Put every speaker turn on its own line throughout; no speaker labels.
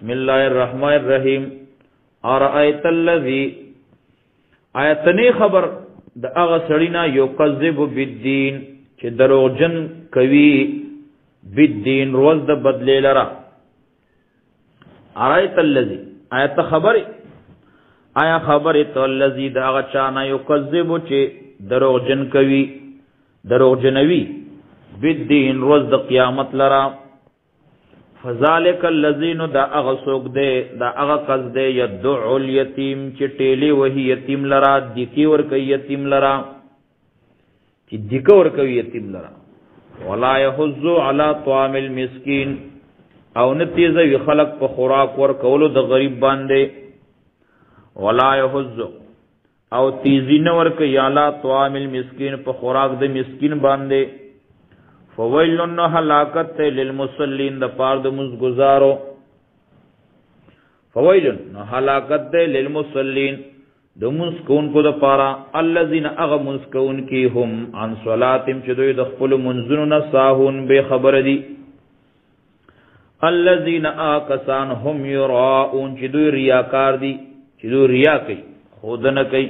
بسم الله الرحمن الرحیم ارایت الذی آیتنی خبر د هغه سړینا یکذب بالدین چې دروغجن کوي بالدین روز د بدلی لرا ارایت الذی آیت خبر آیا خبر ته الذی د هغه چانا یکذب چې دروغجن کوي دروغجنوي بالدین روز د قیامت لرا فذالک الذین دا اغسوک دے دا اغقز دے یدعو الیتیم چی ٹیلی وہی یتیم لرا دیکی ورکی یتیم لرا چی دیکی ورکی یتیم لرا ولا یحضو علی طعام المسکین او نتیزوی خلق پا خوراک ورکولو دا غریب باندے ولا یحضو او تیزی نورکی علی طعام المسکین پا خوراک دا مسکین باندے فویلن ہلاکت تے للمصلین دا پار دا مزگزارو فویلن ہلاکت تے للمصلین دا منسکون کو دا پارا اللذین اغا منسکون کی ہم عن صلاتم چدوی دخپل منزنون ساہون بے خبر دی اللذین آکسان ہم یراؤون چدوی ریاکار دی چدوی ریا کئی خودن کئی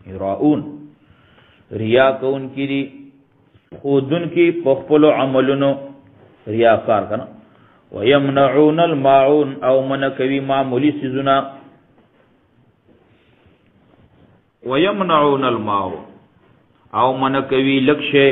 یراؤون ریا کون کی دی خودن کی پخپل عملنو ریاکار کنا ویمنعون الماعون او منکوی معمولی سیزنا ویمنعون الماعون او منکوی لکشے